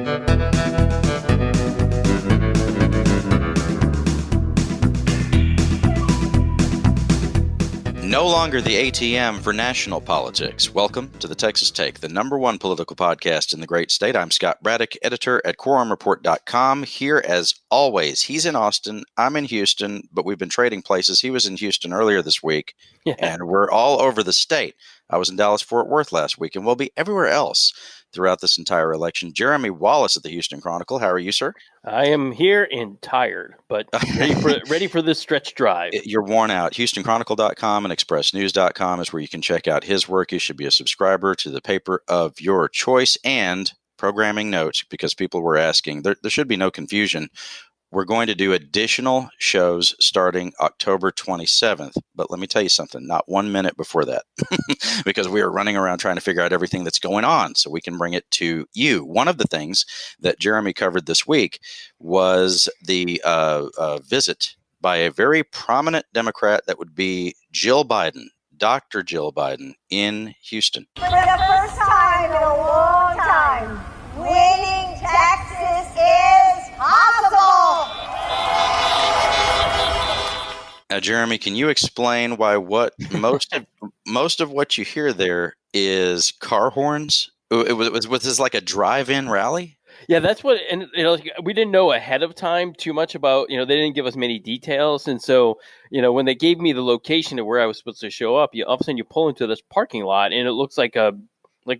No longer the ATM for national politics. Welcome to the Texas Take, the #1 political podcast in the great state. I'm Scott Braddock, editor at quorumreport.com. Here as always, he's in Austin, I'm in Houston, but we've been trading places. He was in Houston earlier this week, and we're all over the state. I was in Dallas-Fort Worth last week, and we'll be everywhere else throughout this entire election. Jeremy Wallace at the Houston Chronicle. How are you, sir? I am here and tired, but ready for this stretch drive. You're worn out. HoustonChronicle.com and ExpressNews.com is where you can check out his work. You should be a subscriber to the paper of your choice, and programming notes, because people were asking. There should be no confusion. We're going to do additional shows starting October 27th. But let me tell you something, not 1 minute before that, because we are running around trying to figure out everything that's going on so we can bring it to you. One of the things that Jeremy covered this week was the visit by a very prominent Democrat that would be Jill Biden, Dr. Jill Biden, in Houston. For the first time in a long time, winning Texas is possible. Now, Jeremy, can you explain why most of what you hear there is car horns? Was this like a drive-in rally? Yeah, that's what, and we didn't know ahead of time too much about, they didn't give us many details. And so, when they gave me the location of where I was supposed to show up, all of a sudden you pull into this parking lot and it looks like a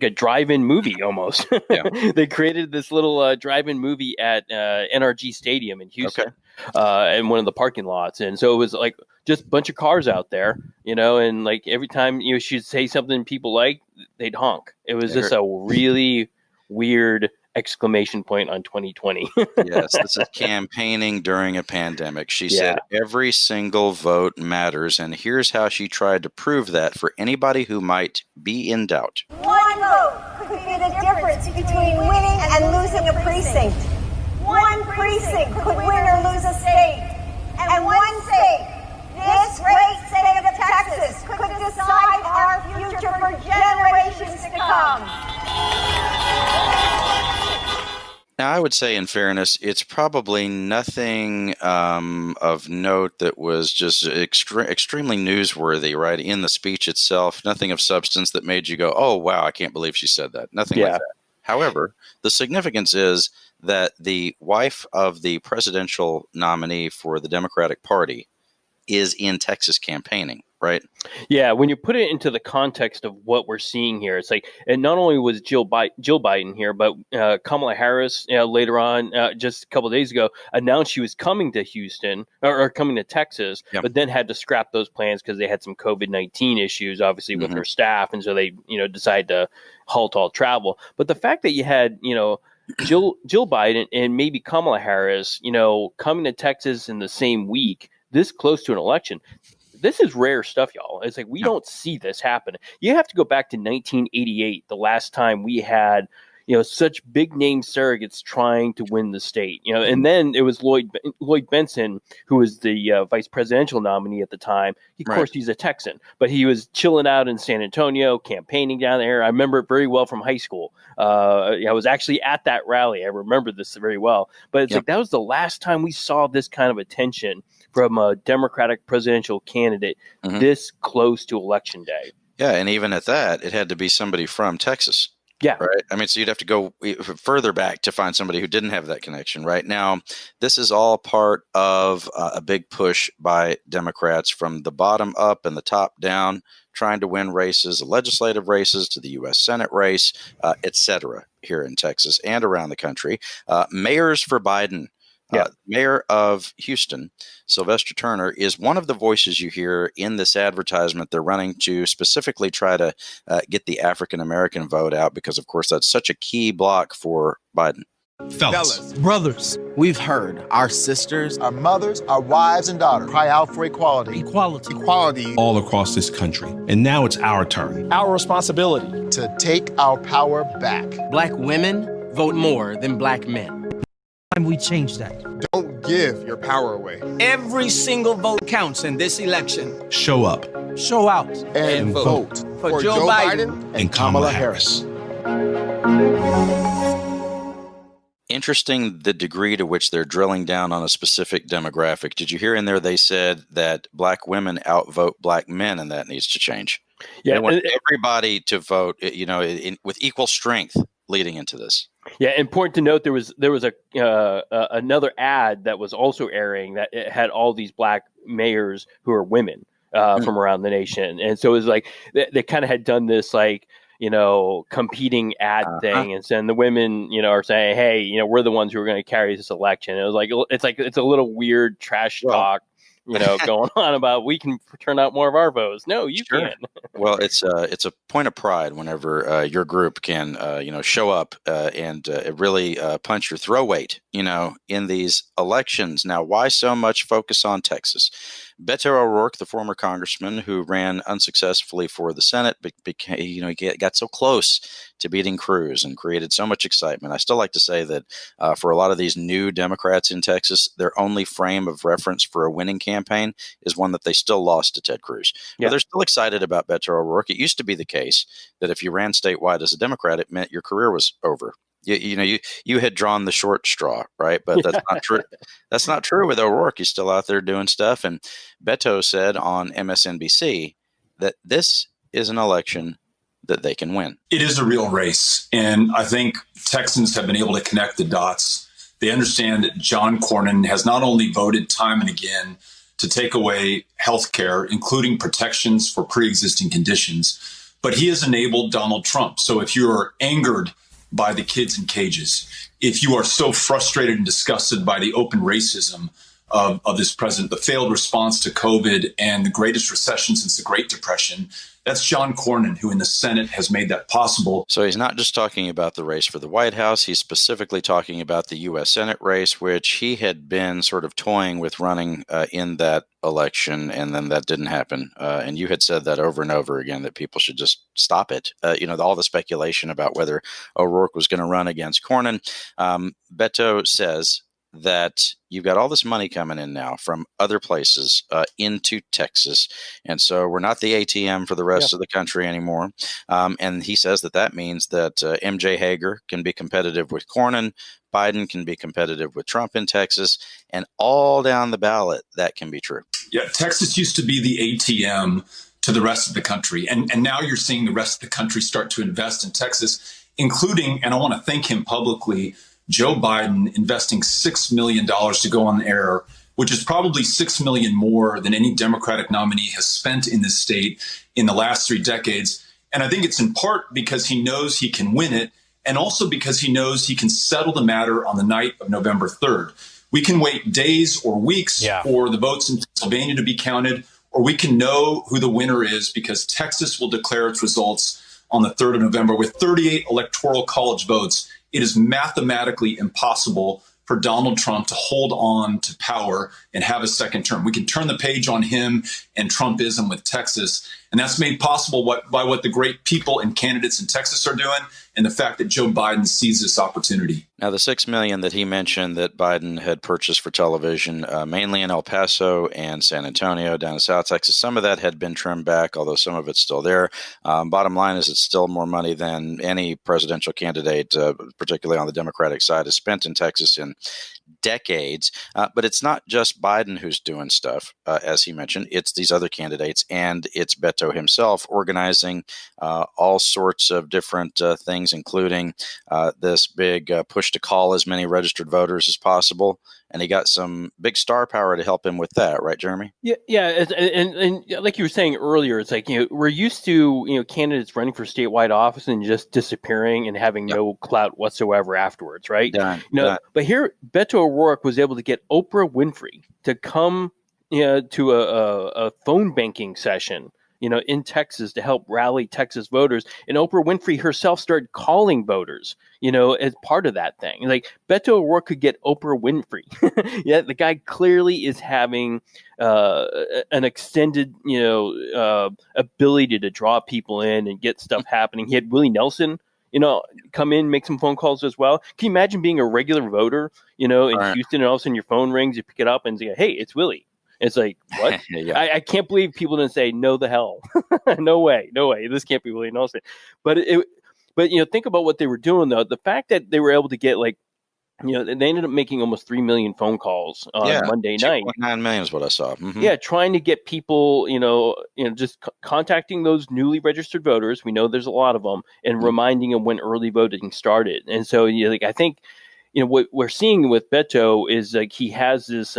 drive-in movie almost. Yeah. They created this little drive-in movie at NRG Stadium in Houston, in one of the parking lots. And so it was like just a bunch of cars out there, and like every time she'd say something people liked, they'd honk. It was just a really weird exclamation point on 2020. Yes, this is campaigning during a pandemic. She said every single vote matters, and here's how she tried to prove that for anybody who might be in doubt. One vote could be the difference between winning and losing a precinct. One precinct could win or lose a state. And one state, this great state of Texas, could decide our future for generations to come. Now, I would say, in fairness, it's probably nothing of note that was just extremely newsworthy, right, in the speech itself. Nothing of substance that made you go, oh, wow, I can't believe she said that. Nothing like that. However, the significance is that the wife of the presidential nominee for the Democratic Party is in Texas campaigning, right? Yeah, when you put it into the context of what we're seeing here, it's like, and not only was Jill Biden here, but Kamala Harris later on, just a couple of days ago, announced she was coming to Houston or coming to Texas, but then had to scrap those plans because they had some COVID-19 issues, obviously, with her staff, and so they, decided to halt all travel. But the fact that you had, Jill Biden and maybe Kamala Harris, coming to Texas in the same week, this close to an election, this is rare stuff, y'all. It's like we don't see this happen. You have to go back to 1988, the last time we had, such big name surrogates trying to win the state. And then it was Lloyd Bentsen, who was the vice presidential nominee at the time. Of course, he's a Texan, but he was chilling out in San Antonio, campaigning down there. I remember it very well from high school. I was actually at that rally. I remember this very well. But it's like that was the last time we saw this kind of attention from a Democratic presidential candidate this close to Election Day. Yeah, and even at that, it had to be somebody from Texas. Yeah. Right. I mean, so you'd have to go further back to find somebody who didn't have that connection. Right now, this is all part of a big push by Democrats from the bottom up and the top down, trying to win races, legislative races to the U.S. Senate race, et cetera, here in Texas and around the country. Mayors for Biden. Mayor of Houston, Sylvester Turner, is one of the voices you hear in this advertisement they're running to specifically try to get the African-American vote out because, of course, that's such a key block for Biden. Fellas, brothers, we've heard our sisters, our mothers, our wives and daughters cry out for equality. Equality all across this country. And now it's our turn. Our responsibility to take our power back. Black women vote more than black men. We change that. Don't give your power away. Every single vote counts in this election. Show up. Show out. And vote for Joe Biden and Kamala Harris. Interesting the degree to which they're drilling down on a specific demographic. Did you hear in there they said that black women outvote black men, and that needs to change? Yeah, they want everybody to vote, with equal strength leading into this. Yeah, important to note there was a another ad that was also airing that it had all these black mayors who are women from around the nation, and so it was like they kind of had done this like competing ad thing, and then the women are saying, hey, we're the ones who are going to carry this election. It was like it's a little weird trash talk. Going on about we can turn out more of our votes. No, you can't. Well, it's a point of pride whenever your group can show up and really punch your throw weight in these elections. Now, why so much focus on Texas? Beto O'Rourke, the former congressman who ran unsuccessfully for the Senate, he got so close to beating Cruz and created so much excitement. I still like to say that for a lot of these new Democrats in Texas, their only frame of reference for a winning campaign is one that they still lost to Ted Cruz. Yeah. But they're still excited about Beto O'Rourke. It used to be the case that if you ran statewide as a Democrat, it meant your career was over. You had drawn the short straw, right? But that's not true. That's not true with O'Rourke. He's still out there doing stuff. And Beto said on MSNBC that this is an election that they can win. It is a real race. And I think Texans have been able to connect the dots. They understand that John Cornyn has not only voted time and again to take away health care, including protections for pre-existing conditions, but he has enabled Donald Trump. So if you're angered by the kids in cages, if you are so frustrated and disgusted by the open racism of this president, the failed response to COVID and the greatest recession since the Great Depression, that's John Cornyn, who in the Senate has made that possible. So he's not just talking about the race for the White House. He's specifically talking about the U.S. Senate race, which he had been sort of toying with running in that election, and then that didn't happen. And you had said that over and over again, that people should just stop it. All the speculation about whether O'Rourke was going to run against Cornyn. Beto says that you've got all this money coming in now from other places into Texas. And so we're not the ATM for the rest of the country anymore. And he says that means that MJ Hager can be competitive with Cornyn, Biden can be competitive with Trump in Texas, and all down the ballot, that can be true. Yeah, Texas used to be the ATM to the rest of the country. And now you're seeing the rest of the country start to invest in Texas, including, and I want to thank him publicly, Joe Biden investing $6 million to go on the air, which is probably $6 million more than any Democratic nominee has spent in this state in the last 3 decades. And I think it's in part because he knows he can win it, and also because he knows he can settle the matter on the night of November 3rd. We can wait days or weeks for the votes in Pennsylvania to be counted, or we can know who the winner is because Texas will declare its results on the 3rd of November with 38 electoral college votes. It is mathematically impossible for Donald Trump to hold on to power and have a second term. We can turn the page on him and Trumpism with Texas. And that's made possible by what the great people and candidates in Texas are doing, and the fact that Joe Biden sees this opportunity. Now, the $6 million that he mentioned that Biden had purchased for television, mainly in El Paso and San Antonio down in South Texas, some of that had been trimmed back, although some of it's still there. Bottom line is it's still more money than any presidential candidate, particularly on the Democratic side, has spent in Texas in decades. But it's not just Biden who's doing stuff, as he mentioned. It's these other candidates, and it's Beto himself organizing all sorts of different things, including this big push to call as many registered voters as possible. And he got some big star power to help him with that, right, Jeremy? Yeah, and like you were saying earlier, it's like we're used to candidates running for statewide office and just disappearing and having no clout whatsoever afterwards, right? Done. But here, Beto O'Rourke was able to get Oprah Winfrey to come to a phone banking session in Texas to help rally Texas voters. And Oprah Winfrey herself started calling voters, as part of that thing. Like Beto O'Rourke could get Oprah Winfrey. Yeah, the guy clearly is having an extended, ability to draw people in and get stuff happening. He had Willie Nelson, come in, make some phone calls as well. Can you imagine being a regular voter, in Houston, and all of a sudden your phone rings, you pick it up and say, hey, it's Willie. It's like, what? I can't believe people didn't say, no, the hell. No way. This can't be Willie Nelson. But think about what they were doing, though. The fact that they were able to get like they ended up making almost 3 million phone calls on Monday night. 2.9 million is what I saw. Mm-hmm. Yeah, trying to get people, just contacting those newly registered voters. We know there's a lot of them, and reminding them when early voting started. And so, I think, what we're seeing with Beto is like he has this,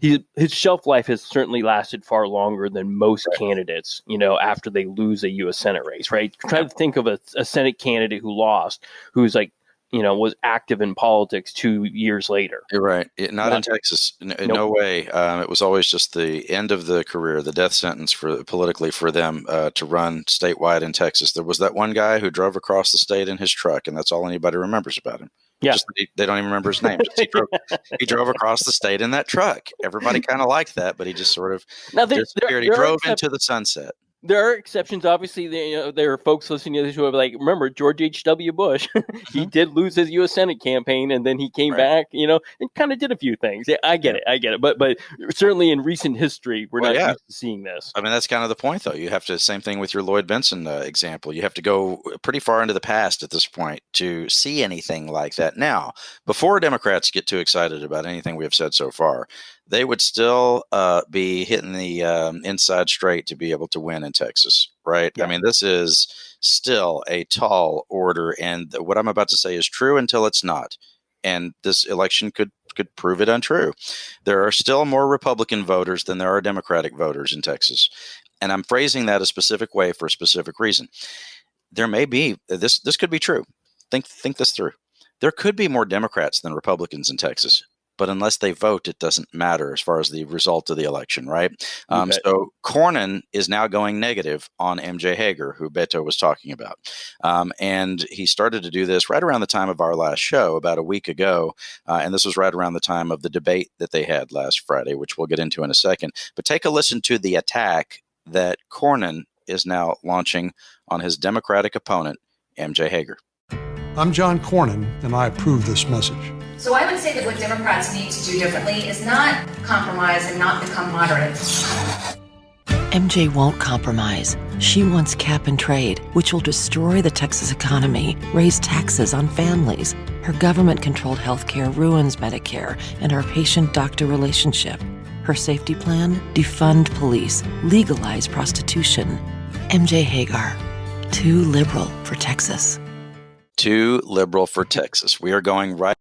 his shelf life has certainly lasted far longer than most candidates, after they lose a U.S. Senate race, right? Try to think of a Senate candidate who lost, who's like, was active in politics 2 years later. You're right. Not in Texas. No way. It was always just the end of the career, the death sentence politically for them to run statewide in Texas. There was that one guy who drove across the state in his truck, and that's all anybody remembers about him. Yeah. They don't even remember his name. He drove across the state in that truck. Everybody kind of liked that, but he just sort of disappeared. He drove into the sunset. There are exceptions. Obviously, there are folks listening to this who are like, remember George H.W. Bush? He did lose his U.S. Senate campaign, and then he came back, and kind of did a few things. Yeah, I get it. But certainly in recent history, we're not used to seeing this. I mean, that's kind of the point, though. You have to, same thing with your Lloyd Benson example. You have to go pretty far into the past at this point to see anything like that. Now, before Democrats get too excited about anything we have said so far, they would still be hitting the inside straight to be able to win in Texas, right? Yeah. I mean, this is still a tall order, and what I'm about to say is true until it's not. And this election could prove it untrue. There are still more Republican voters than there are Democratic voters in Texas. And I'm phrasing that a specific way for a specific reason. There may be, this could be true. Think this through. There could be more Democrats than Republicans in Texas. But unless they vote, it doesn't matter as far as the result of the election, right? So Cornyn is now going negative on MJ Hager, who Beto was talking about. And he started to do this right around the time of our last show, about a week ago. And this was right around the time of the debate that they had last Friday, which we'll get into in a second. But take a listen to the attack that Cornyn is now launching on his Democratic opponent, MJ Hager. I'm John Cornyn, and I approve this message. So I would say that what Democrats need to do differently is not compromise and not become moderate. MJ won't compromise. She wants cap and trade, which will destroy the Texas economy, raise taxes on families. Her government-controlled health care ruins Medicare and our patient-doctor relationship. Her safety plan? Defund police, legalize prostitution. MJ Hagar, too liberal for Texas. Too liberal for Texas. We are going right.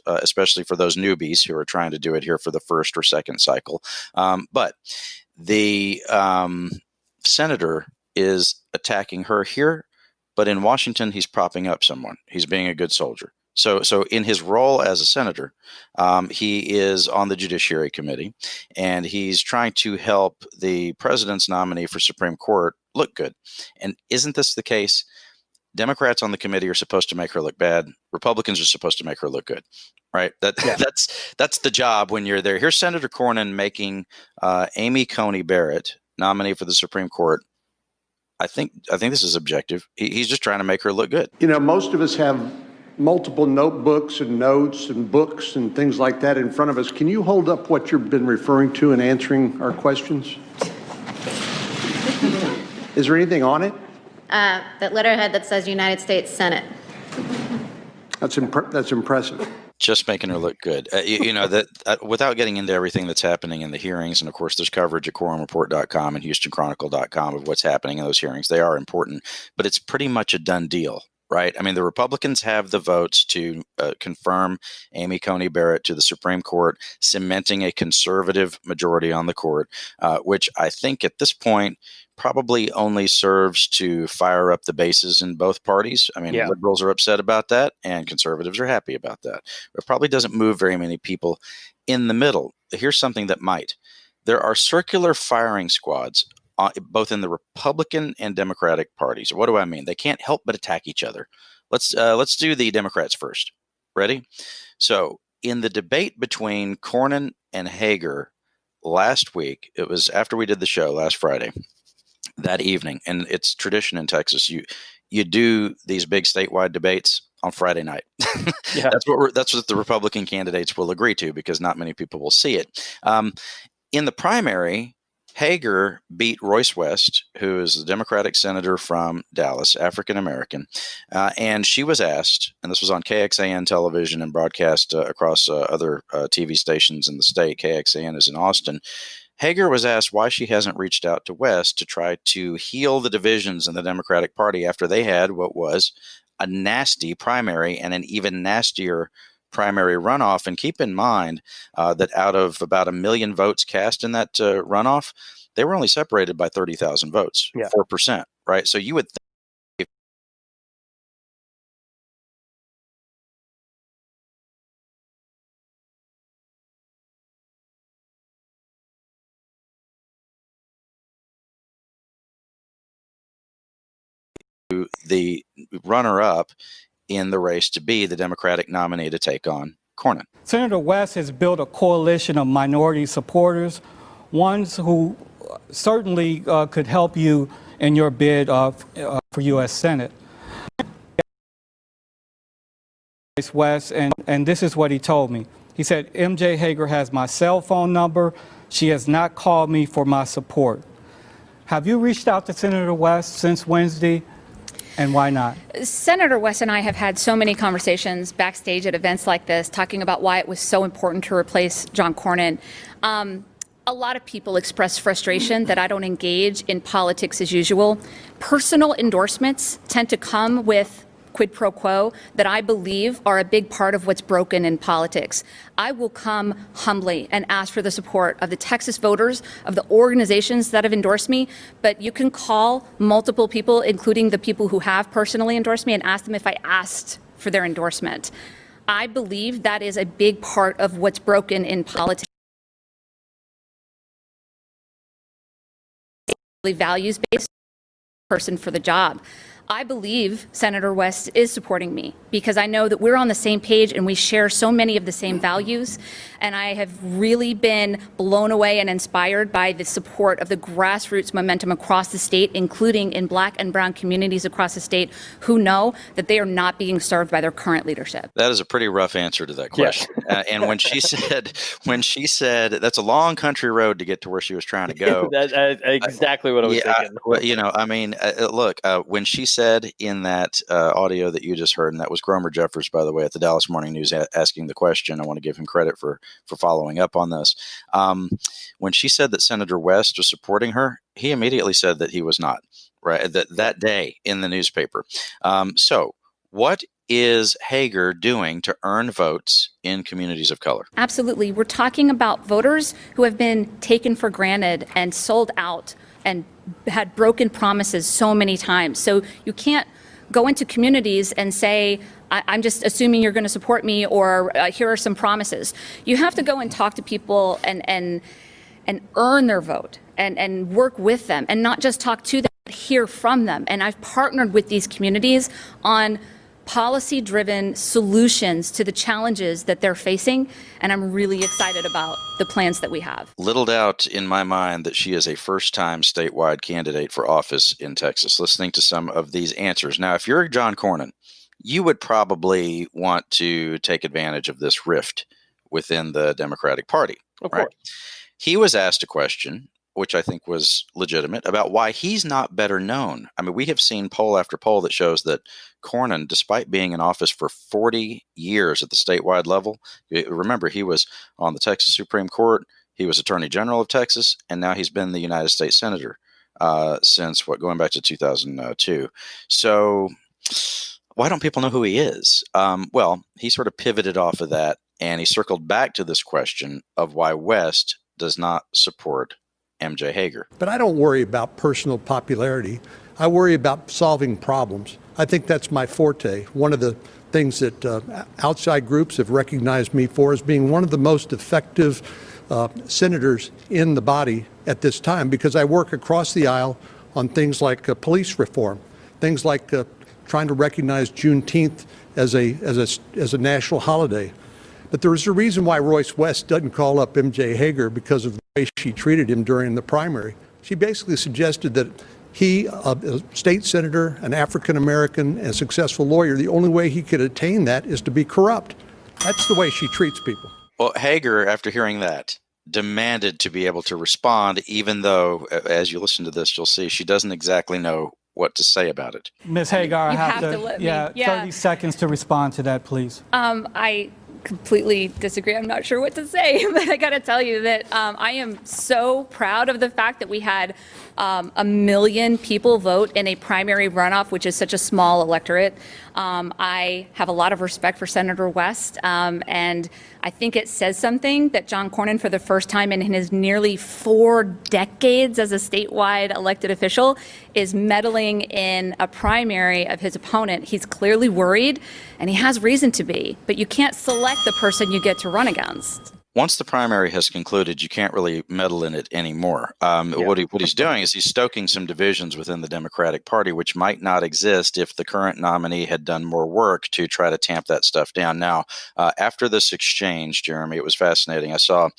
Especially for those newbies who are trying to do it here for the first or second cycle. But the senator is attacking her here, but in Washington, he's propping up someone. He's being a good soldier. So in his role as a senator, he is on the Judiciary Committee, and he's trying to help the president's nominee for Supreme Court look good. And isn't this the case? Democrats on the committee are supposed to make her look bad. Republicans are supposed to make her look good, right? That's the job when you're there. Here's Senator Cornyn making Amy Coney Barrett nominee for the Supreme Court. I think this is objective. He's just trying to make her look good. Most of us have multiple notebooks and notes and books and things like that in front of us. Can you hold up what you've been referring to in answering our questions? Is there anything on it? That letterhead that says United States Senate. That's impressive. Just making her look good. Without getting into everything that's happening in the hearings, and of course there's coverage at quorumreport.com and houstonchronicle.com of what's happening in those hearings. They are important, but it's pretty much a done deal, right? I mean, the Republicans have the votes to confirm Amy Coney Barrett to the Supreme Court, cementing a conservative majority on the court, which I think at this point probably only serves to fire up the bases in both parties. I mean, liberals are upset about that, and conservatives are happy about that. It probably doesn't move very many people in the middle. Here's something that might. There are circular firing squads both in the Republican and Democratic parties. What do I mean? They can't help but attack each other. Let's do the Democrats first. Ready? So in the debate between Cornyn and Hager last week, it was after we did the show last Friday, that evening. And it's tradition in Texas. You do these big statewide debates on Friday night. Yeah. That's what the Republican candidates will agree to, because not many people will see it. In the primary, Hager beat Royce West, who is the Democratic senator from Dallas, African American, and she was asked, and this was on KXAN television and broadcast across other TV stations in the state. KXAN is in Austin. Hager was asked why she hasn't reached out to West to try to heal the divisions in the Democratic Party after they had what was a nasty primary and an even nastier primary runoff. And keep in mind that out of about 1 million votes cast in that runoff, they were only separated by 30,000 votes, 4%, right? So you would think the runner-up in the race to be the Democratic nominee to take on Cornyn. Senator West has built a coalition of minority supporters, ones who certainly could help you in your bid for U.S. Senate. West, and this is what he told me. He said, MJ Hager has my cell phone number. She has not called me for my support. Have you reached out to Senator West since Wednesday? And why not? Senator West and I have had so many conversations backstage at events like this, talking about why it was so important to replace John Cornyn. A lot of people express frustration that I don't engage in politics as usual. Personal endorsements tend to come with quid pro quo that I believe are a big part of what's broken in politics. I will come humbly and ask for the support of the Texas voters, of the organizations that have endorsed me, but you can call multiple people, including the people who have personally endorsed me, and ask them if I asked for their endorsement. I believe that is a big part of what's broken in politics. Values-based person for the job. I believe Senator West is supporting me because I know that we're on the same page and we share so many of the same values. And I have really been blown away and inspired by the support of the grassroots momentum across the state, including in Black and brown communities across the state who know that they are not being served by their current leadership. That is a pretty rough answer to that question. Yes. And when she said that's a long country road to get to where she was trying to go. That's exactly what I was thinking. Look, when she said in that audio that you just heard, and that was Gromer Jeffers, by the way, at the Dallas Morning News asking the question. I want to give him credit for following up on this. When she said that Senator West was supporting her, he immediately said that he was not, right? That day in the newspaper. So what is Hager doing to earn votes in communities of color? Absolutely. We're talking about voters who have been taken for granted and sold out and had broken promises so many times. So you can't go into communities and say, I'm just assuming you're going to support me, or here are some promises. You have to go and talk to people and earn their vote and work with them, and not just talk to them, but hear from them. And I've partnered with these communities on policy-driven solutions to the challenges that they're facing, and I'm really excited about the plans that we have. Little doubt in my mind that she is a first-time statewide candidate for office in Texas, listening to some of these answers. Now, if you're John Cornyn, you would probably want to take advantage of this rift within the Democratic Party. Of course. He was asked a question, which I think was legitimate, about why he's not better known. I mean, we have seen poll after poll that shows that Cornyn, despite being in office for 40 years at the statewide level, remember, he was on the Texas Supreme Court, he was Attorney General of Texas, and now he's been the United States Senator since, going back to 2002. So why don't people know who he is? Well, he sort of pivoted off of that, and he circled back to this question of why West does not support MJ Hager. But I don't worry about personal popularity. I worry about solving problems. I think that's my forte. One of the things that outside groups have recognized me for is being one of the most effective senators in the body at this time, because I work across the aisle on things like police reform, things like trying to recognize Juneteenth as a national holiday. But there is a reason why Royce West doesn't call up MJ Hager, because of the way she treated him during the primary. She basically suggested that He, a state senator, an African-American, a successful lawyer, the only way he could attain that is to be corrupt. That's the way she treats people. Well, Hager, after hearing that, demanded to be able to respond, even though, as you listen to this, you'll see she doesn't exactly know what to say about it. Ms. Hagar, I You have have to to let me. yeah, Yeah. 30 seconds to respond to that, please. I completely disagree. I'm not sure what to say, but I got to tell you that I am so proud of the fact that we had 1 million people vote in a primary runoff, which is such a small electorate. I have a lot of respect for Senator West, and I think it says something that John Cornyn, for the first time in his nearly 4 decades as a statewide elected official, is meddling in a primary of his opponent. He's clearly worried, and he has reason to be, but you can't select the person you get to run against. Once the primary has concluded, you can't really meddle in it anymore. What he's doing is he's stoking some divisions within the Democratic Party, which might not exist if the current nominee had done more work to try to tamp that stuff down. Now, after this exchange, Jeremy, it was fascinating. I saw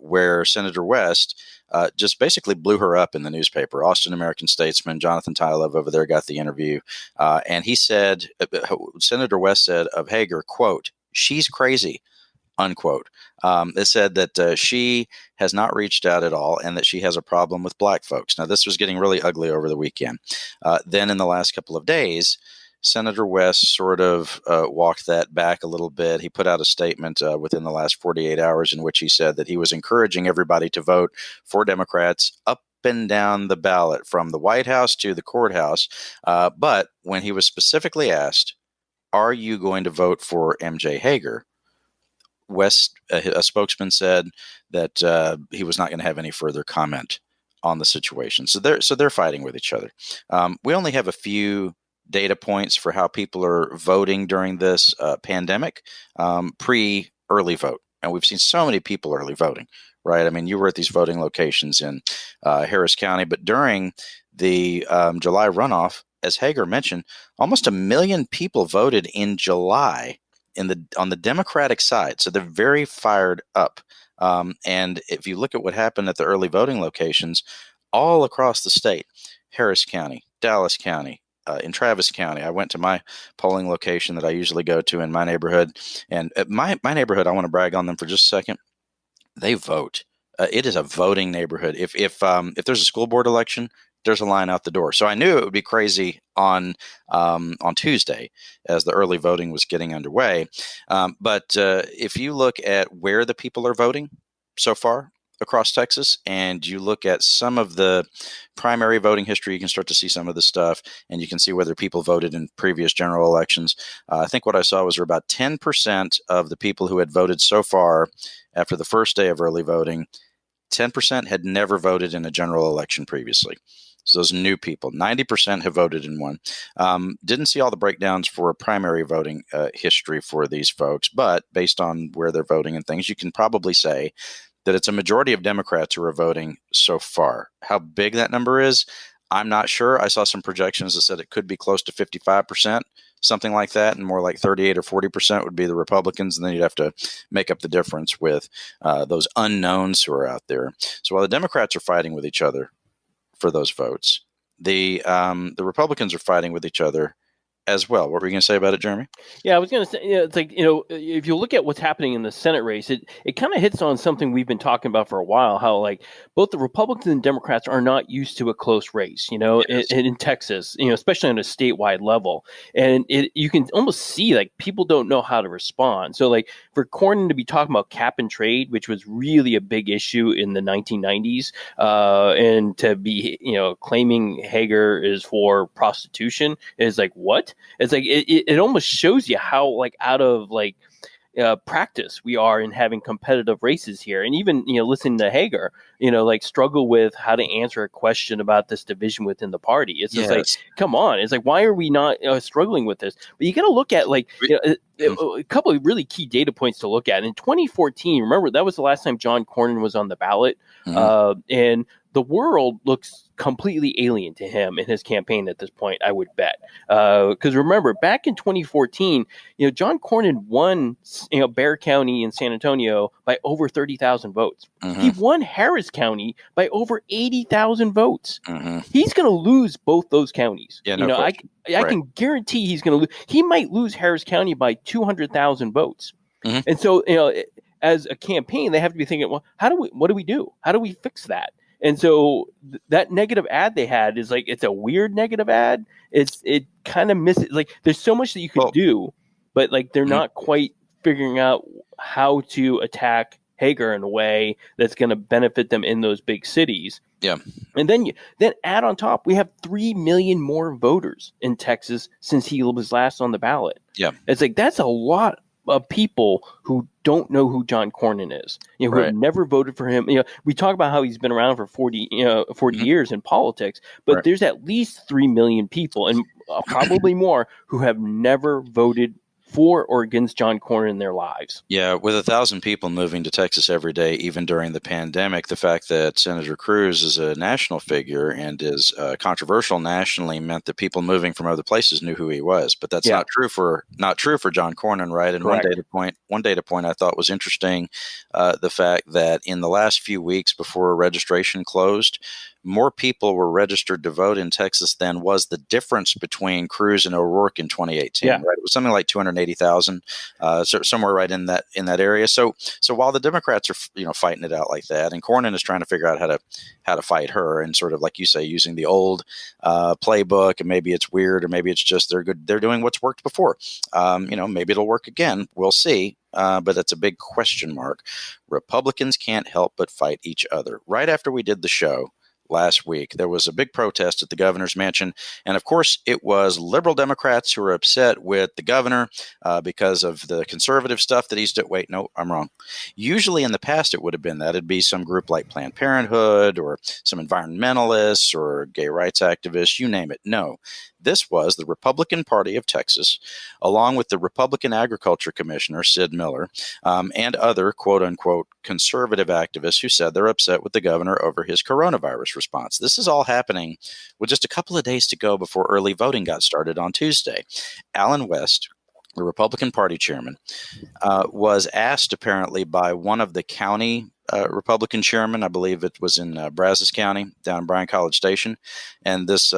where Senator West just basically blew her up in the newspaper. Austin American-Statesman, Jonathan Tylov over there got the interview. And he said, Senator West said of Hager, quote, "She's crazy," unquote. It said that she has not reached out at all and that she has a problem with black folks. Now, this was getting really ugly over the weekend. Then in the last couple of days, Senator West sort of walked that back a little bit. He put out a statement within the last 48 hours in which he said that he was encouraging everybody to vote for Democrats up and down the ballot from the White House to the courthouse. But when he was specifically asked, "Are you going to vote for MJ Hager?" West, a spokesman, said that he was not going to have any further comment on the situation. So they're fighting with each other. We only have a few data points for how people are voting during this pandemic, pre-early vote. And we've seen so many people early voting, right? I mean, you were at these voting locations in Harris County, but during the July runoff, as Hager mentioned, almost 1 million people voted in July on the Democratic side. So they're very fired up. And if you look at what happened at the early voting locations all across the state, Harris County, Dallas County, in Travis County, I went to my polling location that I usually go to in my neighborhood. And my neighborhood, I want to brag on them for just a second. They vote. It is a voting neighborhood. If there's a school board election, there's a line out the door. So I knew it would be crazy on Tuesday as the early voting was getting underway. But if you look at where the people are voting so far across Texas, and you look at some of the primary voting history, you can start to see some of the stuff, and you can see whether people voted in previous general elections. I think what I saw was about 10% of the people who had voted so far after the first day of early voting, 10% had never voted in a general election previously. So those new people, 90% have voted in one. Didn't see all the breakdowns for primary voting history for these folks, but based on where they're voting and things, you can probably say that it's a majority of Democrats who are voting so far. How big that number is, I'm not sure. I saw some projections that said it could be close to 55%, something like that, and more like 38 or 40% would be the Republicans, and then you'd have to make up the difference with those unknowns who are out there. So while the Democrats are fighting with each other for those votes, the Republicans are fighting with each other as well. What were you going to say about it, Jeremy? Yeah, I was going to say, it's like, if you look at what's happening in the Senate race, it kind of hits on something we've been talking about for a while, how like both the Republicans and Democrats are not used to a close race, yes. in Texas, especially on a statewide level. And you can almost see like people don't know how to respond. So like for Cornyn to be talking about cap and trade, which was really a big issue in the 1990s, and to be, claiming Hager is for prostitution is like, what? It's like it almost shows you how like out of like practice we are in having competitive races here, and even listening to Hager, like struggle with how to answer a question about this division within the party. It's just like, come on! It's like, why are we not struggling with this? But you got to look at like a couple of really key data points to look at. In 2014, remember that was the last time John Cornyn was on the ballot, and the world looks completely alien to him in his campaign at this point, I would bet. Because remember, back in 2014, John Cornyn won, Bexar County in San Antonio by over 30,000 votes. Mm-hmm. He won Harris County by over 80,000 votes. Mm-hmm. He's going to lose both those counties. Yeah, no question. I can guarantee he's going to lose. He might lose Harris County by 200,000 votes. Mm-hmm. And so, as a campaign, they have to be thinking, well, what do we do? How do we fix that? And so that negative ad they had is like, it's a weird negative ad. It kind of misses, like, there's so much that you could do, but like, they're not quite figuring out how to attack Hager in a way that's going to benefit them in those big cities. Yeah. And then add on top, we have 3 million more voters in Texas since he was last on the ballot. Yeah. It's like, that's a lot of people who don't know who John Cornyn is, who have never voted for him. We talk about how he's been around for 40 years in politics, but there's at least 3 million people, and probably more, who have never voted for or against John Cornyn in their lives. Yeah, with 1,000 people moving to Texas every day, even during the pandemic, the fact that Senator Cruz is a national figure and is controversial nationally meant that people moving from other places knew who he was. But that's not true for John Cornyn, right? And one data point I thought was interesting, the fact that in the last few weeks before registration closed, more people were registered to vote in Texas than was the difference between Cruz and O'Rourke in 2018. Right? It was something like 280,000, so somewhere right in that area. So while the Democrats are fighting it out like that, and Cornyn is trying to figure out how to fight her, and sort of like you say, using the old playbook, and maybe it's weird, or maybe it's just they're doing what's worked before. Maybe it'll work again. We'll see. But that's a big question mark. Republicans can't help but fight each other. Right after we did the show last week, there was a big protest at the governor's mansion. And of course, it was liberal Democrats who were upset with the governor because of the conservative stuff that he's doing. Wait, no, I'm wrong. Usually in the past, it would have been that. It'd be some group like Planned Parenthood or some environmentalists or gay rights activists, you name it. No, this was the Republican Party of Texas, along with the Republican Agriculture Commissioner, Sid Miller, and other quote-unquote conservative activists who said they're upset with the governor over his coronavirus response. This is all happening with just a couple of days to go before early voting got started on Tuesday. Allen West, the Republican Party chairman, was asked apparently by one of the county Republican chairman, I believe it was in Brazos County, down in Bryan College Station, and this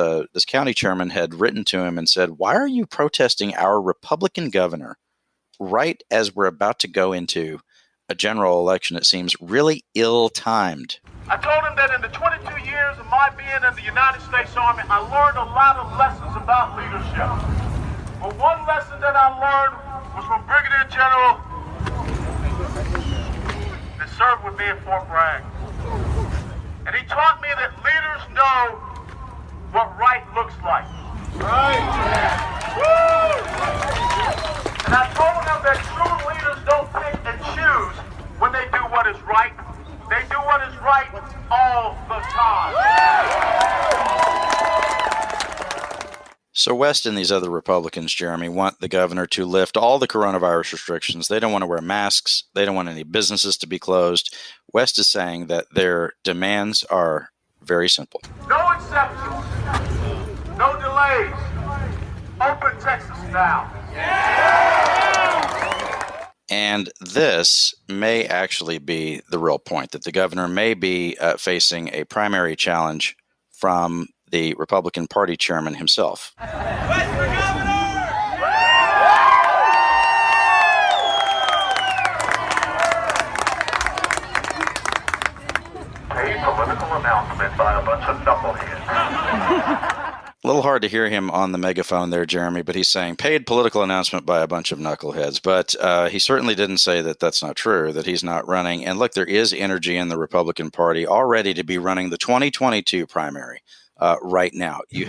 county chairman had written to him and said, "Why are you protesting our Republican governor right as we're about to go into a general election? It seems really ill-timed." I told him that in the 22 years of my being in the United States Army, I learned a lot of lessons about leadership. But one lesson that I learned was from Brigadier General that served with me at Fort Bragg. And he taught me that leaders know what right looks like. Right. Woo! And I told him that true leaders don't pick and choose when they do what is right. They do what is right all the time. So West and these other Republicans, Jeremy, want the governor to lift all the coronavirus restrictions. They don't want to wear masks. They don't want any businesses to be closed. West is saying that their demands are very simple. No exceptions. No delays. Open Texas now. And this may actually be the real point, that the governor may be facing a primary challenge from the Republican Party chairman himself. West for governor! Paid political announcement by a bunch of knuckleheads. A little hard to hear him on the megaphone there, Jeremy, but he's saying paid political announcement by a bunch of knuckleheads. But he certainly didn't say that that's not true, that he's not running. And look, there is energy in the Republican Party already to be running the 2022 primary right now. You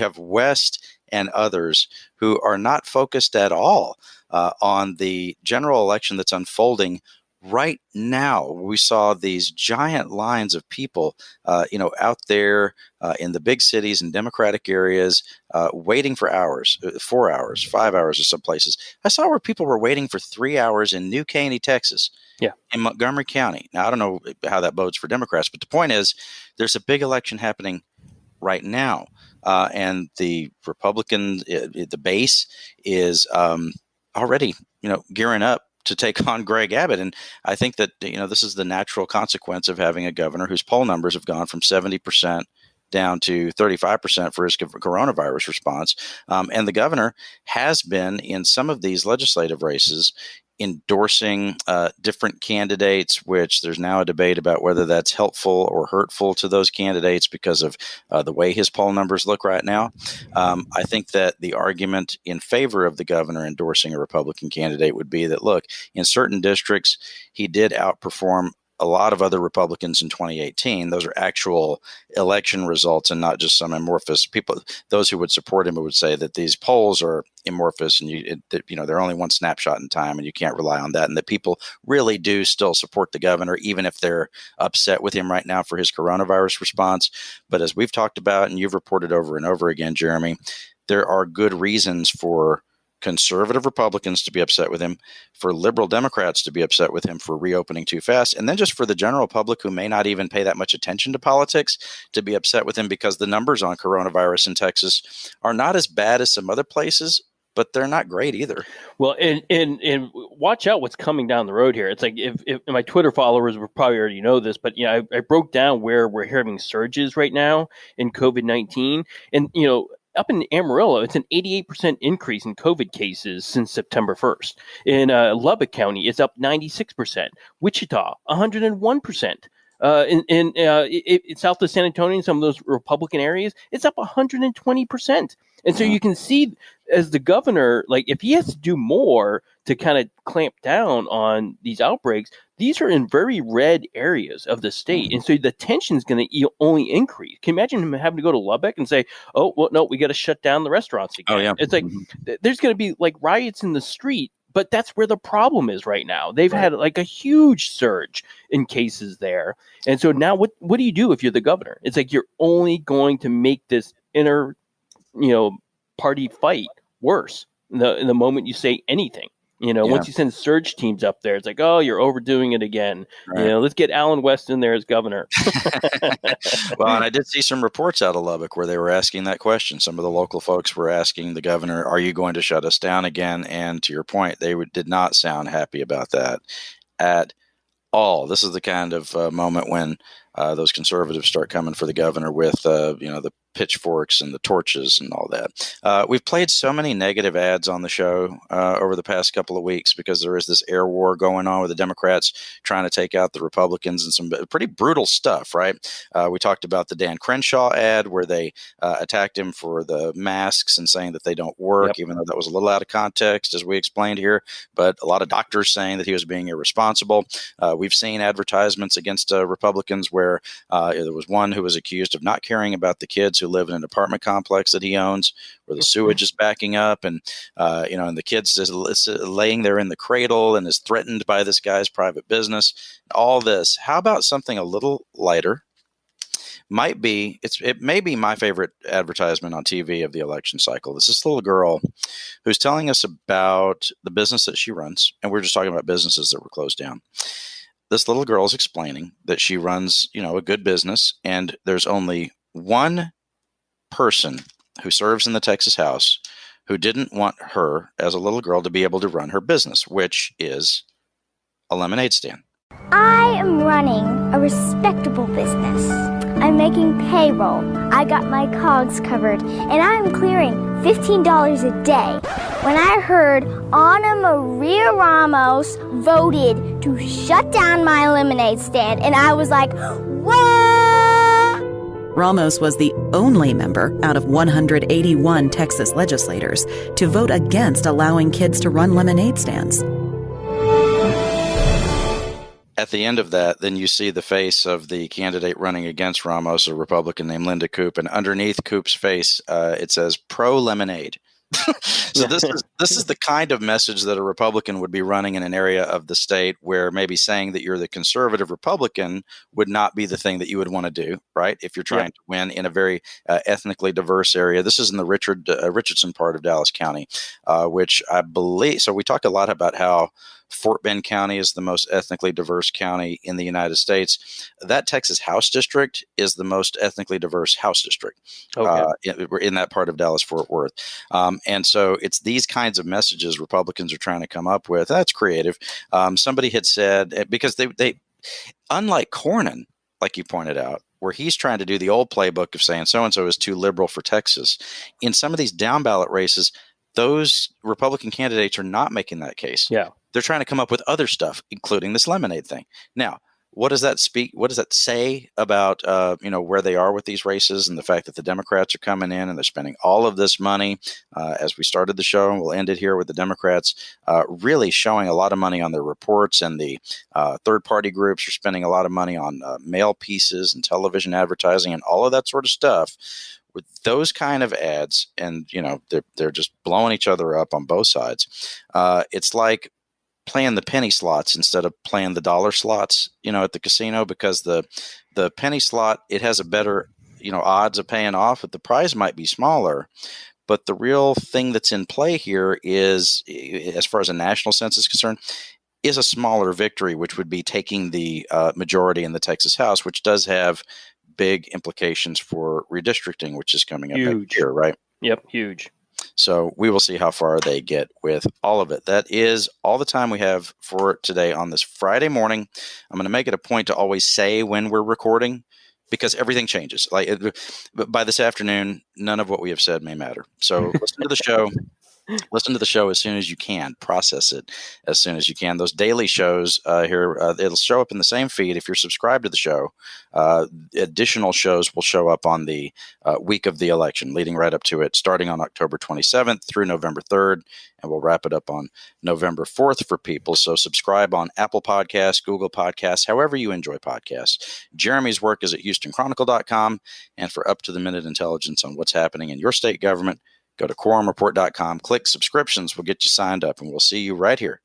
have West and others who are not focused at all on the general election that's unfolding right now. We saw these giant lines of people, out there in the big cities and Democratic areas, waiting for hours, 4 hours, 5 hours in some places. I saw where people were waiting for 3 hours in New Caney, Texas, in Montgomery County. Now, I don't know how that bodes for Democrats, but the point is there's a big election happening right now. And the Republican, the base is already, gearing up to take on Greg Abbott. And I think that, this is the natural consequence of having a governor whose poll numbers have gone from 70% down to 35% for his coronavirus response. And the governor has been in some of these legislative races endorsing different candidates, which there's now a debate about whether that's helpful or hurtful to those candidates because of the way his poll numbers look right now. I think that the argument in favor of the governor endorsing a Republican candidate would be that, look, in certain districts, he did outperform a lot of other Republicans in 2018. Those are actual election results and not just some amorphous people. Those who would support him would say that these polls are amorphous and they're only one snapshot in time and you can't rely on that. And that people really do still support the governor, even if they're upset with him right now for his coronavirus response. But as we've talked about and you've reported over and over again, Jeremy, there are good reasons for conservative Republicans to be upset with him, for liberal Democrats to be upset with him for reopening too fast, and then just for the general public who may not even pay that much attention to politics to be upset with him because the numbers on coronavirus in Texas are not as bad as some other places, but they're not great either. Well, and watch out what's coming down the road here. It's like if my Twitter followers will probably already know this, but I broke down where we're having surges right now in COVID-19, and up in Amarillo, it's an 88% increase in COVID cases since September 1st. In Lubbock County, it's up 96%. Wichita, 101%. In south of San Antonio, in some of those Republican areas, it's up 120%. And so you can see, as the governor, like if he has to do more to kind of clamp down on these outbreaks, these are in very red areas of the state. And so the tension is going to only increase. Can you imagine him having to go to Lubbock and say, oh, well, no, we got to shut down the restaurants again. Oh, yeah. It's like there's going to be like riots in the street. But that's where the problem is right now. They've had like a huge surge in cases there. And so now what do you do if you're the governor? It's like you're only going to make this inner, party fight worse in the moment you say anything. Once you send surge teams up there, it's like, oh, you're overdoing it again. Right. Let's get Alan West in there as governor. Well, and I did see some reports out of Lubbock where they were asking that question. Some of the local folks were asking the governor, are you going to shut us down again? And to your point, they did not sound happy about that at all. This is the kind of moment when those conservatives start coming for the governor with, the pitchforks and the torches and all that. We've played so many negative ads on the show over the past couple of weeks because there is this air war going on with the Democrats trying to take out the Republicans and some pretty brutal stuff, right? We talked about the Dan Crenshaw ad where they attacked him for the masks and saying that they don't work, even though that was a little out of context, as we explained here. But a lot of doctors saying that he was being irresponsible. We've seen advertisements against Republicans where there was one who was accused of not caring about the kids who live in an apartment complex that he owns where the sewage is backing up and the kid's is laying there in the cradle and is threatened by this guy's private business. All this. How about something a little lighter? It may be my favorite advertisement on TV of the election cycle. This is this little girl who's telling us about the business that she runs. And we're just talking about businesses that were closed down. This little girl is explaining that she runs, a good business, and there's only one person who serves in the Texas House who didn't want her as a little girl to be able to run her business, which is a lemonade stand. I am running a respectable business. I'm making payroll. I got my cogs covered, and I'm clearing $15 a day. When I heard Ana Maria Ramos voted to shut down my lemonade stand, and I was like, what? Ramos was the only member out of 181 Texas legislators to vote against allowing kids to run lemonade stands. At the end of that, then you see the face of the candidate running against Ramos, a Republican named Linda Coop, and underneath Coop's face, it says "Pro Lemonade." So this is the kind of message that a Republican would be running in an area of the state where maybe saying that you're the conservative Republican would not be the thing that you would want to do, right? If you're trying to win in a very ethnically diverse area. This is in the Richardson part of Dallas County, which I believe. So we talk a lot about how Fort Bend County is the most ethnically diverse county in the United States. That Texas House District is the most ethnically diverse House District in that part of Dallas-Fort Worth. And so it's these kinds of messages Republicans are trying to come up with. That's creative. Somebody had said, because they unlike Cornyn, like you pointed out, where he's trying to do the old playbook of saying so-and-so is too liberal for Texas, in some of these down ballot races, those Republican candidates are not making that case. Yeah. They're trying to come up with other stuff, including this lemonade thing. Now, what does that speak? What does that say about where they are with these races and the fact that the Democrats are coming in and they're spending all of this money? As we started the show, and we'll end it here with the Democrats really showing a lot of money on their reports, and the third-party groups are spending a lot of money on mail pieces and television advertising and all of that sort of stuff. With those kind of ads, and they're just blowing each other up on both sides. It's like playing the penny slots instead of playing the dollar slots, at the casino, because the penny slot, it has a better, odds of paying off, but the prize might be smaller. But the real thing that's in play here is, as far as a national sense is concerned, is a smaller victory, which would be taking the majority in the Texas House, which does have big implications for redistricting, which is coming up next year, right? Yep, huge. So we will see how far they get with all of it. That is all the time we have for today on this Friday morning. I'm going to make it a point to always say when we're recording, because everything changes. By this afternoon, none of what we have said may matter. So listen to the show. Listen to the show as soon as you can. Process it as soon as you can. Those daily shows here, it'll show up in the same feed. If you're subscribed to the show, additional shows will show up on the week of the election, leading right up to it, starting on October 27th through November 3rd, and we'll wrap it up on November 4th for people. So subscribe on Apple Podcasts, Google Podcasts, however you enjoy podcasts. Jeremy's work is at HoustonChronicle.com, and for up-to-the-minute intelligence on what's happening in your state government, go to quorumreport.com, click subscriptions. We'll get you signed up, and we'll see you right here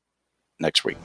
next week.